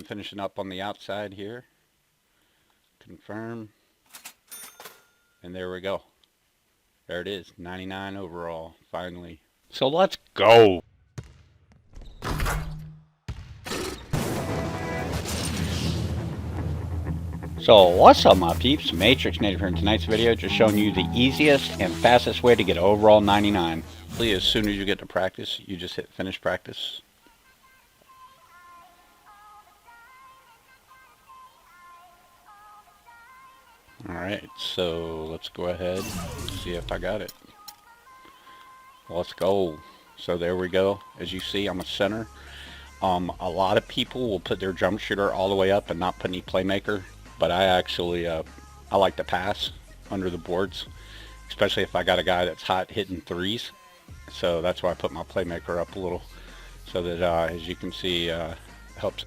and finishing up on the outside here. Confirm. And there we go. There it is, 99 overall, finally. So let's go. So what's up, my peeps? Matrix Native here in tonight's video, just showing you the easiest and fastest way to get overall 99. As soon as you get to practice, you just hit finish practice. Alright, so let's go ahead and see if I got it. Let's go. So there we go. As you see, I'm a center. A lot of people will put their jump shooter all the way up and not put any playmaker, but I actually I like to pass under the boards, especially if I got a guy that's hot hitting threes. So that's why I put my playmaker up a little, so that as you can see, helps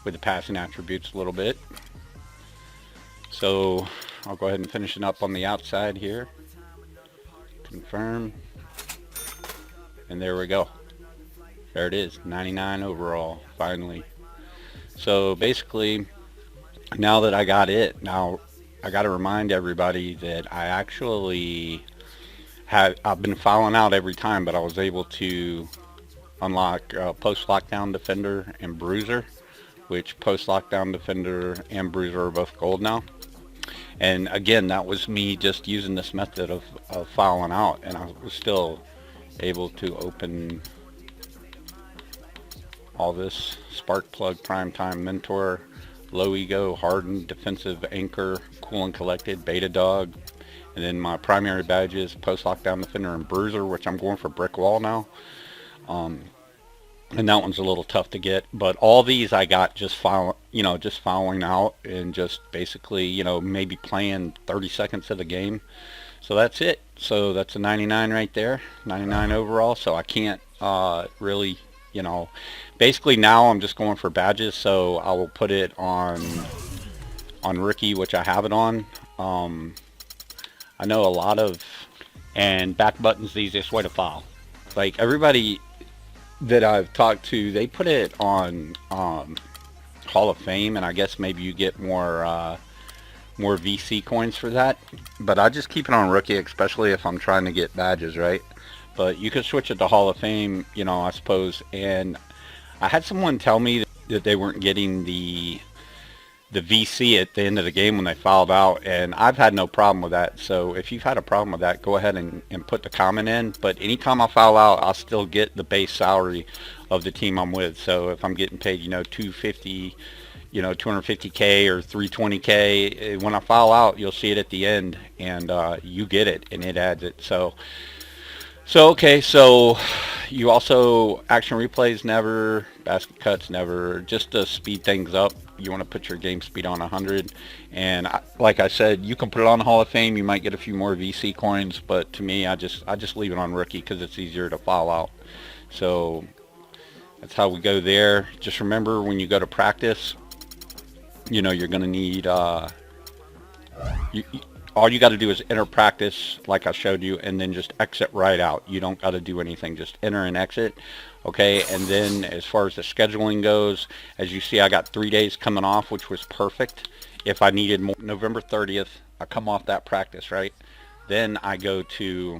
with the passing attributes a little bit. So I'll go ahead and finish it up on the outside here. Confirm. And there we go. There it is, 99 overall, finally. So basically, now that I got it, now I got to remind everybody that I've been fouling out every time, but I was able to unlock post-lockdown defender and bruiser, which post-lockdown defender and bruiser are both gold now. And again, that was me just using this method of fouling out, and I was still able to open all this: spark plug, primetime mentor, low ego, hardened, defensive anchor, cool and collected, beta dog, and then my primary badges: post lockdown defender and bruiser, which I'm going for brick wall now. And that one's a little tough to get, but all these I got just fouling out and just basically, maybe playing 30 seconds of the game. So that's it. So that's a 99 right there, 99 overall. So I can't really, basically now I'm just going for badges. So I will put it on rookie, which I have it on. I know a lot of, and back button's the easiest way to foul. Like everybody that I've talked to, they put it on Hall of Fame, and I guess maybe you get more VC coins for that. But I just keep it on rookie, especially if I'm trying to get badges, right? But you could switch it to Hall of Fame, I suppose. And I had someone tell me that they weren't getting the VC at the end of the game when they fouled out, and I've had no problem with that. So if you've had a problem with that, go ahead and put the comment in. But anytime I foul out, I'll still get the base salary of the team I'm with. So if I'm getting paid, 250, 250K or 320K, when I foul out, you'll see it at the end, and you get it, and it adds it. So okay, so you also, action replays never, basket cuts never, just to speed things up. You want to put your game speed on 100, and like I said, you can put it on Hall of Fame. You might get a few more VC coins, but to me, I just leave it on rookie because it's easier to foul out. So that's how we go there. Just remember, when you go to practice, you're going to need all you got to do is enter practice like I showed you, and then just exit right out. You don't got to do anything, just enter and exit. Okay, and then as far as the scheduling goes, as you see, I got 3 days coming off, which was perfect. If I needed more, November 30th, I come off that practice, right? Then I go to,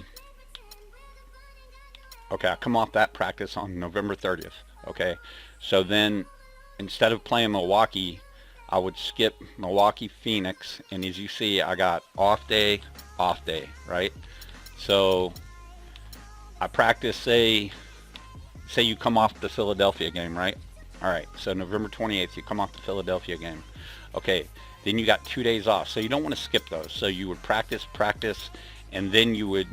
okay, I come off that practice on November 30th, okay? So then, instead of playing Milwaukee, I would skip Milwaukee, Phoenix, and as you see, I got off day, right? So I practice, say you come off the Philadelphia game, right? All right, so November 28th, you come off the Philadelphia game. Okay, then you got 2 days off, so you don't want to skip those. So you would practice, and then you would,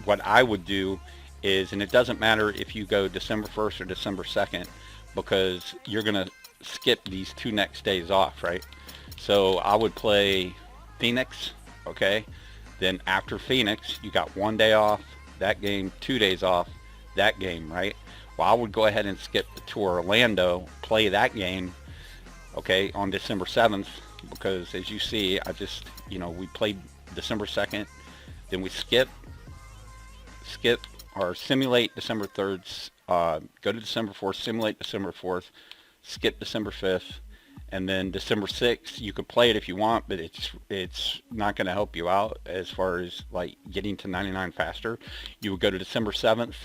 what I would do is, and it doesn't matter if you go December 1st or December 2nd, because you're going to skip these 2 next days off, right? So I would play Phoenix, okay? Then after Phoenix, you got 1 day off, that game, 2 days off, that game, right? Well, I would go ahead and skip to Orlando, play that game, okay, on December 7th, because as you see, I just, we played December 2nd, then we skip or simulate December 3rd, go to December 4th, simulate December 4th, skip December 5th, and then December 6th, you could play it if you want, but it's not going to help you out as far as like getting to 99 faster. You would go to December 7th.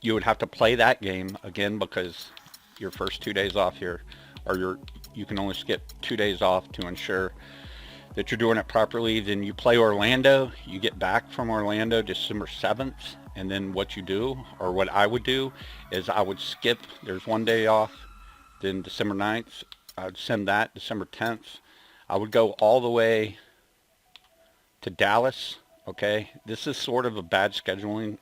You would have to play that game again because your first 2 days off here, or you can only skip 2 days off to ensure that you're doing it properly. Then you play Orlando. You get back from Orlando December 7th, and then what you do, or what I would do, is I would skip, there's 1 day off, then December 9th, I would send that December 10th. I would go all the way to Dallas, okay? This is sort of a bad scheduling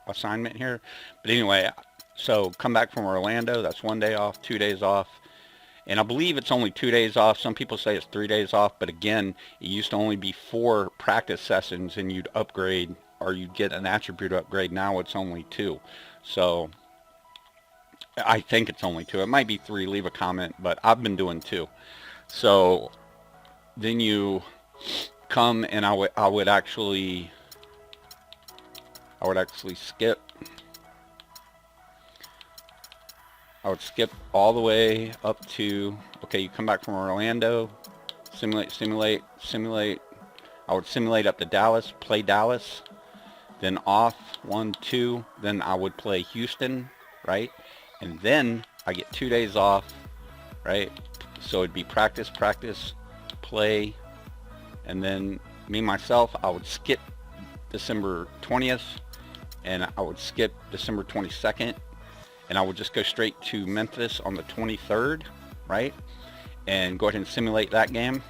assignment here. But anyway, so come back from Orlando, that's 1 day off, 2 days off. And I believe it's only 2 days off. Some people say it's 3 days off, but again, it used to only be 4 practice sessions and you'd upgrade, or you'd get an attribute upgrade. Now it's only 2. So I think it's only 2. It might be 3. Leave a comment, but I've been doing 2. So then you come, and I would actually skip. I would skip all the way up to, okay, you come back from Orlando, simulate. I would simulate up to Dallas, play Dallas, then off 1, 2, then I would play Houston, right? And then I get 2 days off, right? So it'd be practice, play, and then me, myself, I would skip December 20th, and I would skip December 22nd, and I would just go straight to Memphis on the 23rd, right? And go ahead and simulate that game,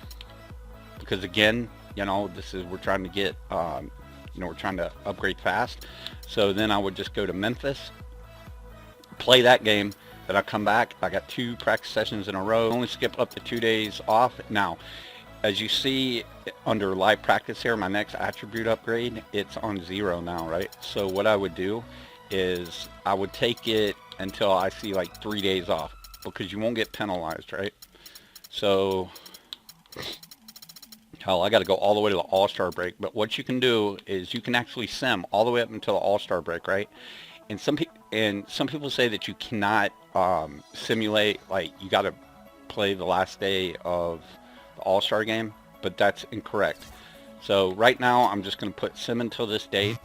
because again, you know, we're trying to get, you know, we're trying to upgrade fast. So then I would just go to Memphis, play that game, then I come back. I got 2 practice sessions in a row. Only skip up to 2 days off. Now, as you see under live practice here, my next attribute upgrade, it's on 0 now, right? So what I would do is I would take it until I see like 3 days off, because you won't get penalized, right? So hell, I got to go all the way to the All-Star break. But what you can do is you can actually sim all the way up until the All-Star break, right? And some people say that you cannot simulate, like you got to play the last day of the All-Star game, but that's incorrect. So right now I'm just going to put sim until this date.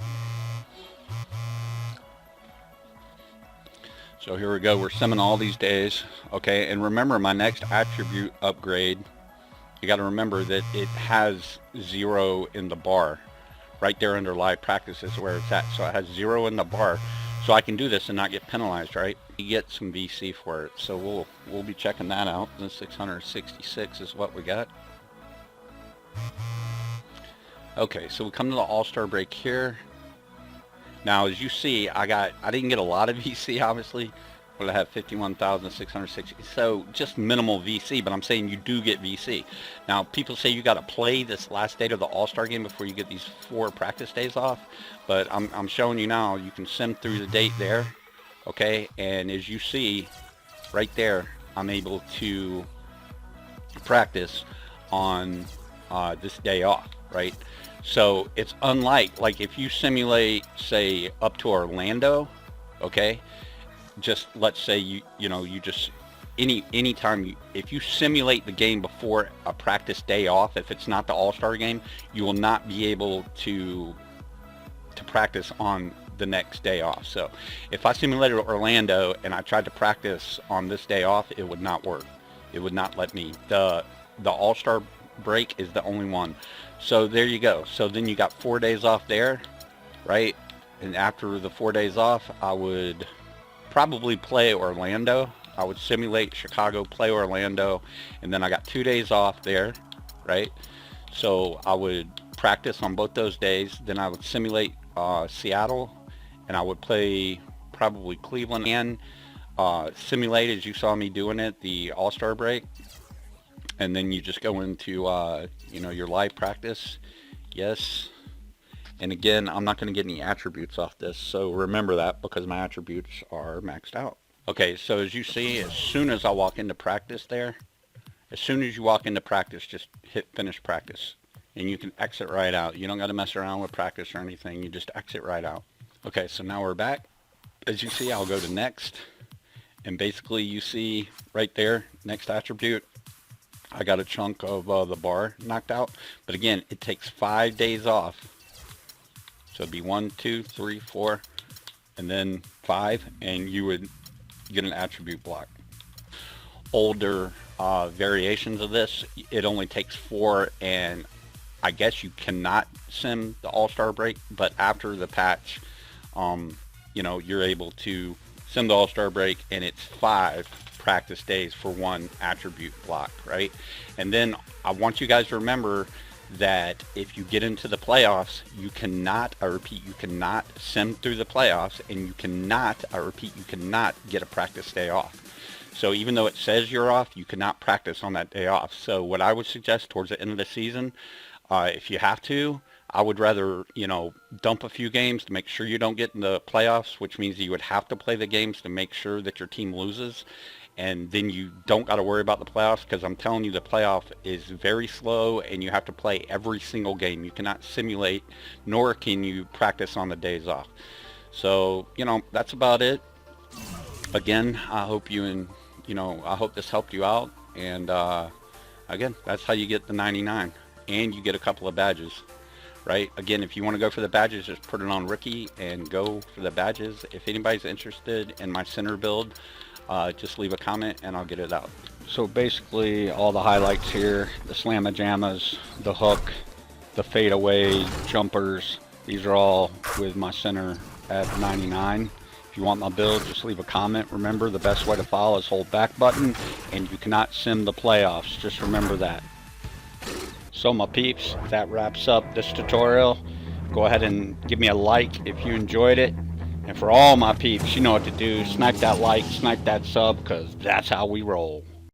So here we go, we're simming all these days, okay? And remember, my next attribute upgrade, you got to remember that it has 0 in the bar. Right there under live practice is where it's at. So it has 0 in the bar. So I can do this and not get penalized, right? You get some VC for it. So we'll be checking that out. The 666 is what we got. Okay, so we come to the All-Star break here. Now, as you see, I didn't get a lot of VC, obviously, but I have 51,660. So just minimal VC, but I'm saying you do get VC. Now, people say you got to play this last day of the All-Star game before you get these 4 practice days off. But I'm showing you now, you can sim through the date there, okay? And as you see, right there, I'm able to practice on this day off, right? So it's unlike, like if you simulate, say, up to Orlando, okay, just let's say you just anytime if you simulate the game before a practice day off, if it's not the All-Star game, you will not be able to practice on the next day off. So if I simulated Orlando and I tried to practice on this day off, it would not work. It would not let me. The All-Star break is the only one. So there you go. So then you got 4 days off there, right? And after the 4 days off, I would probably play Orlando. I would simulate Chicago, play Orlando, and then I got 2 days off there, right? So I would practice on both those days. Then I would simulate Seattle, and I would play probably Cleveland and simulate, as you saw me doing it, the All-Star break. And then you just go into your live practice. Yes. And again, I'm not going to get any attributes off this, so remember that, because my attributes are maxed out. Okay, so as you see, as soon as I walk into practice there, as soon as you walk into practice, just hit finish practice, and you can exit right out. You don't got to mess around with practice or anything. You just exit right out. Okay, so now we're back. As you see, I'll go to next, and basically you see right there, next attribute, I got a chunk of the bar knocked out. But again, it takes 5 days off. So it'd be 1, 2, 3, 4, and then 5, and you would get an attribute block. Older variations of this, it only takes 4, and I guess you cannot sim the All-Star break, but after the patch, you're able to sim the All-Star break, and it's 5 practice days for 1 attribute block, right? And then I want you guys to remember that if you get into the playoffs, you cannot, I repeat, you cannot sim through the playoffs, and you cannot, I repeat, you cannot get a practice day off. So even though it says you're off, you cannot practice on that day off. So what I would suggest towards the end of the season, if you have to, I would rather, dump a few games to make sure you don't get in the playoffs, which means you would have to play the games to make sure that your team loses. And then you don't got to worry about the playoffs, because I'm telling you, the playoff is very slow and you have to play every single game. You cannot simulate, nor can you practice on the days off. So, that's about it. Again, I hope I hope this helped you out. And again, that's how you get the 99, and you get a couple of badges. Right? Again, if you want to go for the badges, just put it on Ricky and go for the badges. If anybody's interested in my center build, just leave a comment and I'll get it out. So basically all the highlights here, the slamma-jammas, the hook, the fadeaway jumpers, these are all with my center at 99. If you want my build, just leave a comment. Remember, the best way to follow is hold back button, and you cannot sim the playoffs. Just remember that. So my peeps, that wraps up this tutorial. Go ahead and give me a like if you enjoyed it. And for all my peeps, you know what to do. Snipe that like, snipe that sub, because that's how we roll.